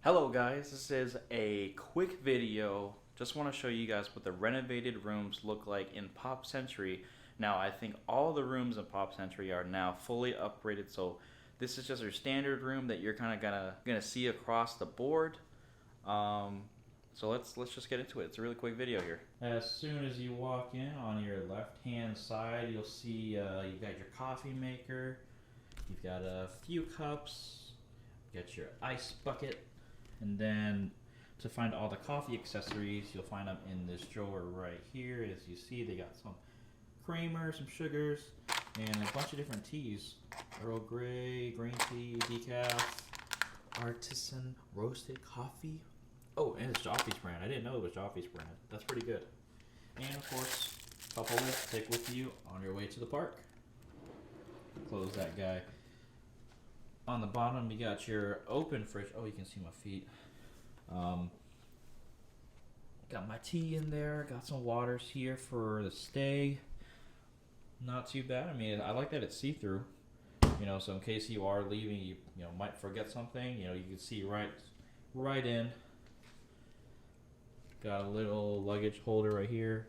Hello guys, this is a quick video. Just want to show you guys what the renovated rooms look like in Pop Century. Now I think all the rooms in Pop Century are now fully upgraded, so this is just your standard room that you're kind of gonna see across the board. So let's just get into it. It's a really quick video here. As soon as you walk in, on your left hand side you'll see you got your coffee maker, you've got a few cups, you got your ice bucket. And then to find all the coffee accessories, you'll find them in this drawer right here. As you see, they got some creamer, some sugars, and a bunch of different teas. Earl Grey, green tea, decaf, artisan roasted coffee. Oh, and it's Joffrey's brand. I didn't know it was Joffrey's brand. That's pretty good. And of course, a couple to take with you on your way to the park. Close that guy. On the bottom, you got your open fridge. Oh, you can see my feet. Got my tea in there. Got some waters here for the stay. Not too bad. I mean, I like that it's see-through. You know, so in case you are leaving, you might forget something. You know, you can see right in. Got a little luggage holder right here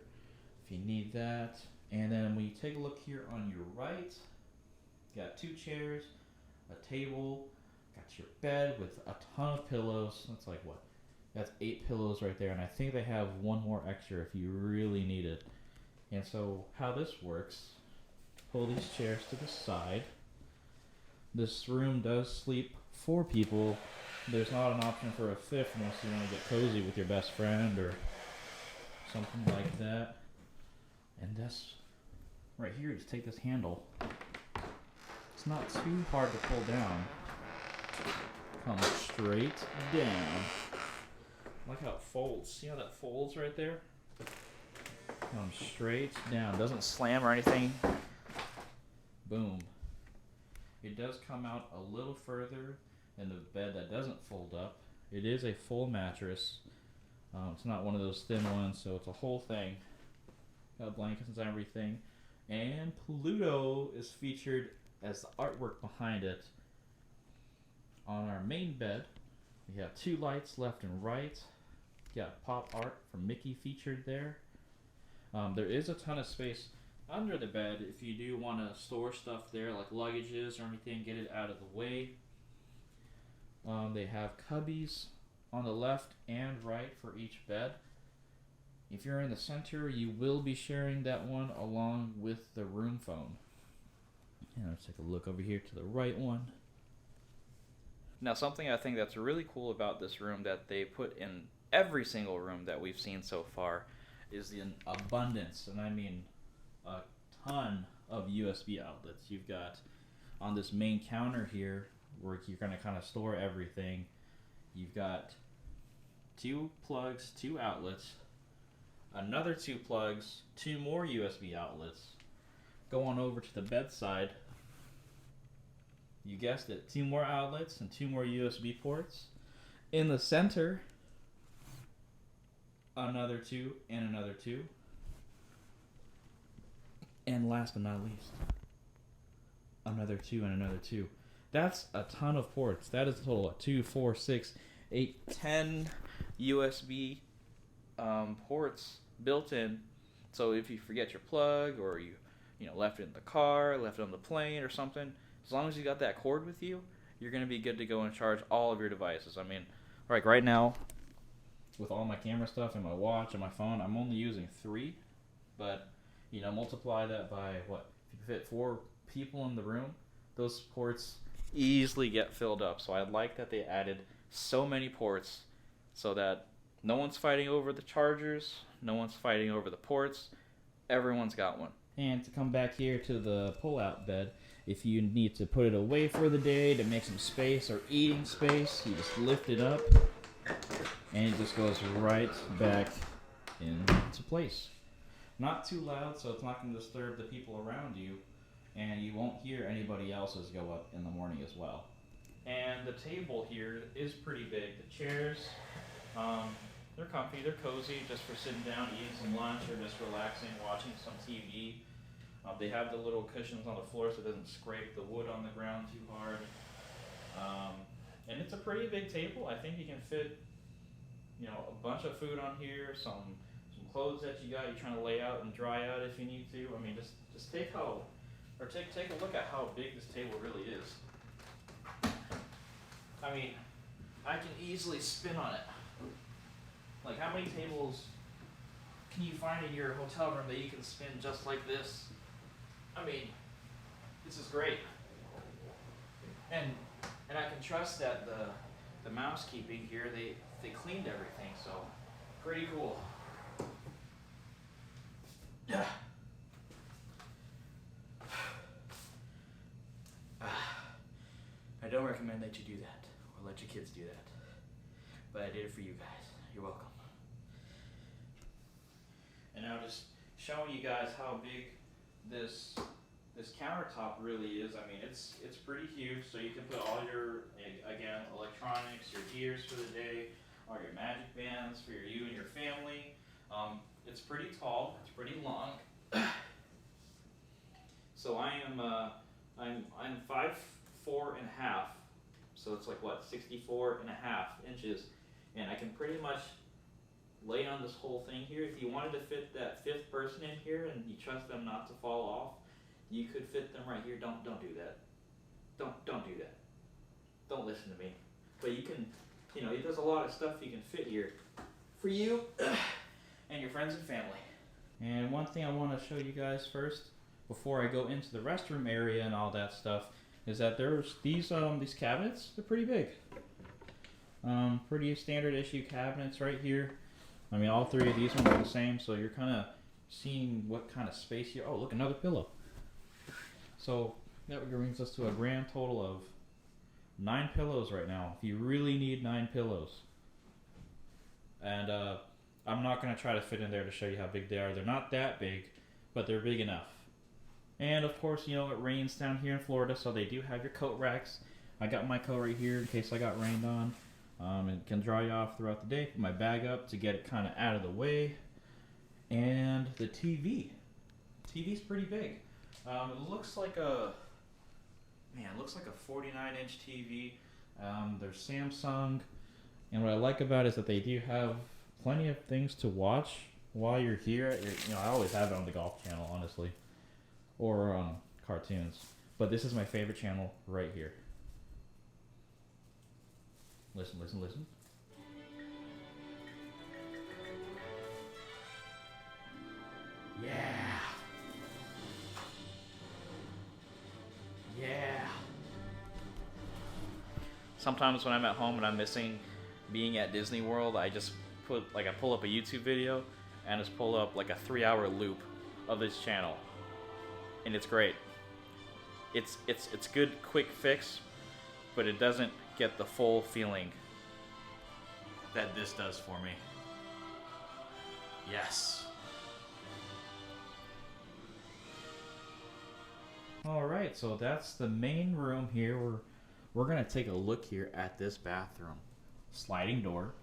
if you need that. And then when you take a look here on your right, got two chairs, a table, got your bed with a ton of pillows. That's like what? That's 8 pillows right there, and I think they have one more extra if you really need it. And so how this works, pull these chairs to the side. This room does sleep 4 people. There's not an option for a 5th unless you want to get cozy with your best friend or something like that. And this right here, just take this handle. It's not too hard to pull down. Comes straight down. Look how it folds. See how that folds right there? Comes straight down. Doesn't slam or anything. Boom. It does come out a little further than the bed that doesn't fold up. It is a full mattress. It's not one of those thin ones, so it's a whole thing. Got blankets and everything. And Pluto is featured as the artwork behind it. On our main bed, we have 2 lights left and right. Got pop art from Mickey featured there. There is a ton of space under the bed if you do want to store stuff there, like luggages or anything, get it out of the way. They have cubbies on the left and right for each bed. If you're in the center, you will be sharing that one along with the room phone. And let's take a look over here to the right one. Now, something I think that's really cool about this room that they put in every single room that we've seen so far is the abundance, and I mean a ton of USB outlets. You've got on this main counter here where you're going to kind of store everything. You've got 2 plugs, 2 outlets, another 2 plugs, 2 more USB outlets. Go on over to the bedside. You guessed it, 2 more outlets and 2 more USB ports. In the center, another 2 and another 2. And last but not least, another 2 and another 2. That's a ton of ports. That is a total of 2, 4, 6, 8, 10 USB ports built in. So if you forget your plug or you left it in the car, left it on the plane or something, as long as you got that cord with you, you're going to be good to go and charge all of your devices. I mean, like right now, with all my camera stuff and my watch and my phone, I'm only using 3, but multiply that by what? If you fit 4 people in the room, those ports easily get filled up. So I like that they added so many ports so that no one's fighting over the chargers, no one's fighting over the ports, everyone's got one. And to come back here to the pull-out bed, if you need to put it away for the day to make some space or eating space, you just lift it up and it just goes right back into place. Not too loud, so it's not going to disturb the people around you, and you won't hear anybody else's go up in the morning as well. And the table here is pretty big. The chairs, they're comfy, they're cozy, just for sitting down, eating some lunch, or just relaxing, watching some TV. They have the little cushions on the floor so it doesn't scrape the wood on the ground too hard. And it's a pretty big table. I think you can fit, you know, a bunch of food on here, some clothes that you're trying to lay out and dry out if you need to. I mean, just take a look at how big this table really is. I mean, I can easily spin on it. Like, how many tables can you find in your hotel room that you can spin just like this? I mean, this is great. And I can trust that the mousekeeping here, they cleaned everything, so pretty cool. Yeah. I don't recommend that you do that, or let your kids do that. But I did it for you guys. You're welcome. And now just showing you guys how big this countertop really is. I mean, it's pretty huge, so you can put all your, again, electronics, your gears for the day, all your magic bands for you and your family. It's pretty tall, it's pretty long. So I'm 5'4" and a half, so it's like what, 64 and a half inches, and I can pretty much lay on this whole thing here. If you wanted to fit that fifth person in here and you trust them not to fall off, you could fit them right here. Don't do that. Don't do that. Don't listen to me. But you can, you know, there's a lot of stuff you can fit here for you and your friends and family. And one thing I want to show you guys first, before I go into the restroom area and all that stuff, is that there's these cabinets. They're pretty big. Pretty standard issue cabinets right here. I mean, all three of these ones are the same, so you're kind of seeing what kind of space here. Oh, look, another pillow. So that brings us to a grand total of 9 pillows right now. If you really need 9 pillows. And I'm not going to try to fit in there to show you how big they are. They're not that big, but they're big enough. And of course, you know, it rains down here in Florida, so they do have your coat racks. I got my coat right here in case I got rained on. It can dry off throughout the day. Put my bag up to get it kind of out of the way. And the TV. TV's pretty big. It looks like a 49-inch TV. There's Samsung. And what I like about it is that they do have plenty of things to watch while you're here. You know, I always have it on the Golf Channel, honestly. Or on cartoons. But this is my favorite channel right here. Listen, listen, listen. Yeah. Yeah. Sometimes when I'm at home and I'm missing being at Disney World, I just I pull up a YouTube video and just pull up like a 3-hour loop of this channel. And it's great. It's good quick fix, but it doesn't get the full feeling that this does for me. Yes. Alright, so that's the main room here. We're gonna take a look here at this bathroom. Sliding door.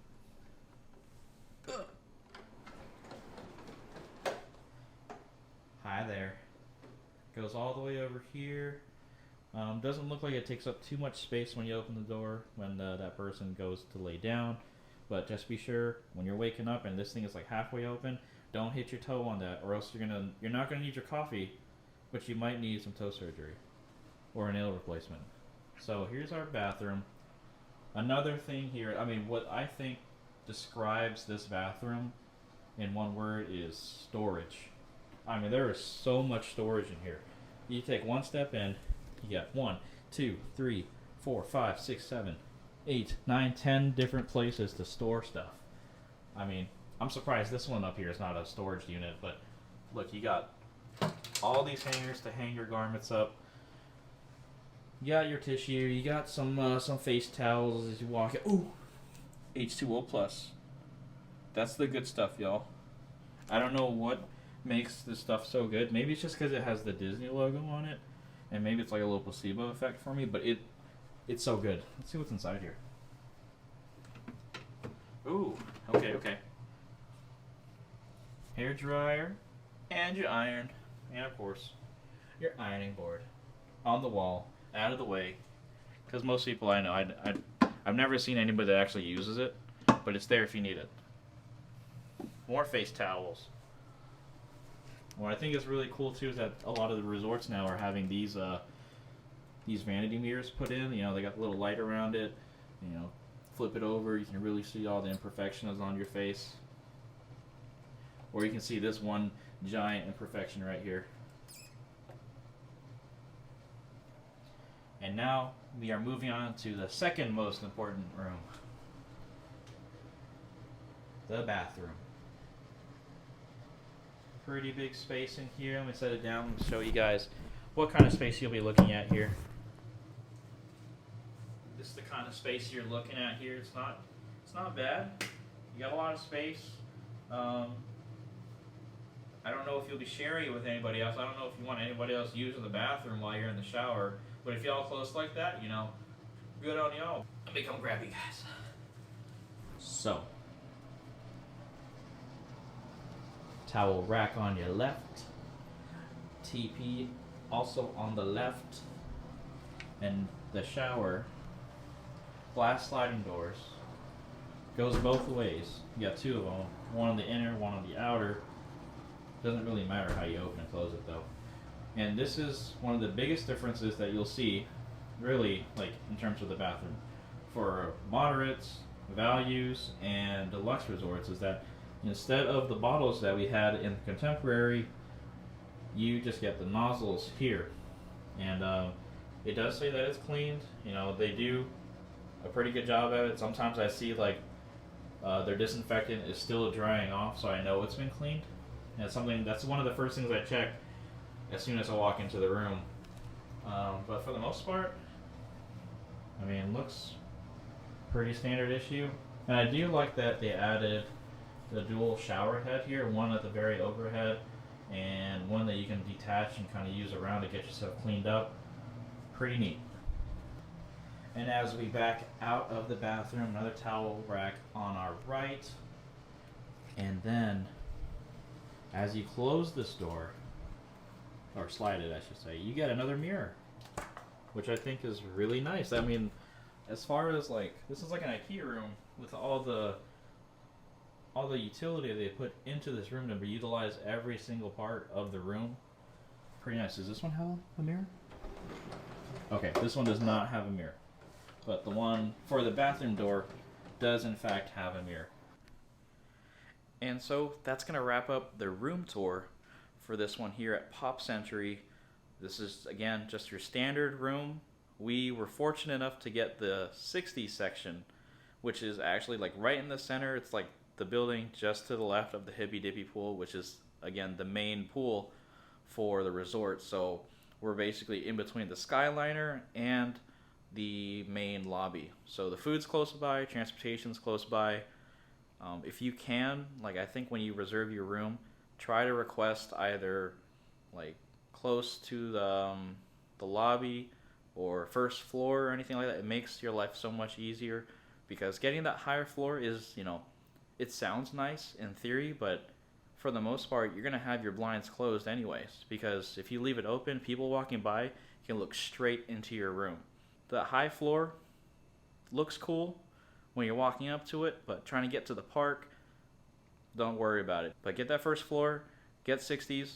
Hi there. Goes all the way over here. Doesn't look like it takes up too much space when you open the door when that person goes to lay down. But just be sure when you're waking up and this thing is like halfway open, don't hit your toe on that, or else you're not gonna need your coffee, but you might need some toe surgery or a nail replacement. So here's our bathroom. Another thing here, I mean, what I think describes this bathroom in one word is storage. I mean, there is so much storage in here. You take one step in, you got 1, 2, 3, 4, 5, 6, 7, 8, 9, 10 different places to store stuff. I mean, I'm surprised this one up here is not a storage unit, but look, you got all these hangers to hang your garments up. You got your tissue, you got some face towels as you walk in. Ooh, H2O plus. That's the good stuff, y'all. I don't know what makes this stuff so good. Maybe it's just because it has the Disney logo on it, and maybe it's like a little placebo effect for me, but it's so good. Let's see what's inside here. Ooh, okay. Hair dryer, and your iron, and of course, your ironing board on the wall, out of the way, because most people I know, I've never seen anybody that actually uses it, but it's there if you need it. More face towels. What I think is really cool too is that a lot of the resorts now are having these vanity mirrors put in. You know, they got a little light around it. You know, flip it over, you can really see all the imperfections on your face. Or you can see this one giant imperfection right here. And now we are moving on to the second most important room. The bathroom. Pretty big space in here. Let me set it down and show you guys what kind of space you'll be looking at here. This is the kind of space you're looking at here. It's not bad. You got a lot of space. I don't know if you'll be sharing it with anybody else. I don't know if you want anybody else using the bathroom while you're in the shower. But if y'all close like that, you know, good on y'all. Let me come grab you guys. So, towel rack on your left. TP also on the left. And the shower, glass sliding doors, goes both ways. You got two of them. One on the inner, one on the outer. Doesn't really matter how you open and close it though. And this is one of the biggest differences that you'll see, really, like in terms of the bathroom, for moderates, values, and deluxe resorts, is that instead of the bottles that we had in contemporary, you just get the nozzles here. And it does say that it's cleaned. You know, they do a pretty good job at it. Sometimes I see like their disinfectant is still drying off, so I know it's been cleaned. And it's something that's one of the first things I check as soon as I walk into the room. But for the most part, I mean, it looks pretty standard issue. And I do like that they added the dual shower head here, one at the very overhead and one that you can detach and kind of use around to get yourself cleaned up. Pretty neat. And as we back out of the bathroom, another towel rack on our right. And then as you close this door, or slide it I should say, you get another mirror, which I think is really nice. I mean, as far as like, this is like an IKEA room with all the utility they put into this room to utilize every single part of the room. Pretty nice. Does this one have a mirror? Okay, this one does not have a mirror, but the one for the bathroom door does in fact have a mirror. And so that's going to wrap up the room tour for this one here at Pop Century. This is, again, just your standard room. We were fortunate enough to get the 60 section, which is actually like right in the center. It's like the building just to the left of the Hippy Dippy pool, which is, again, the main pool for the resort. So we're basically in between the Skyliner and the main lobby. So the food's close by, transportation's close by. If you can, like, I think when you reserve your room, try to request either like close to the lobby or first floor or anything like that. It makes your life so much easier, because getting that higher floor is, you know, it sounds nice in theory, but for the most part you're going to have your blinds closed anyways, because if you leave it open, people walking by can look straight into your room. The high floor looks cool when you're walking up to it, but trying to get to the park, don't worry about it. But get that first floor, get 60s,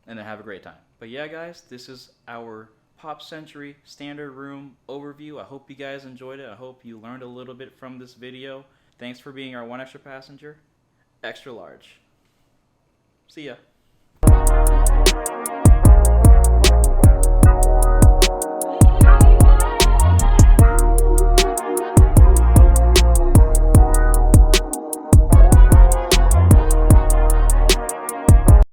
and then have a great time. But yeah, guys, this is our Pop Century standard room overview. I hope you guys enjoyed it. I hope you learned a little bit from this video. Thanks for being our one extra passenger. Extra large. See ya.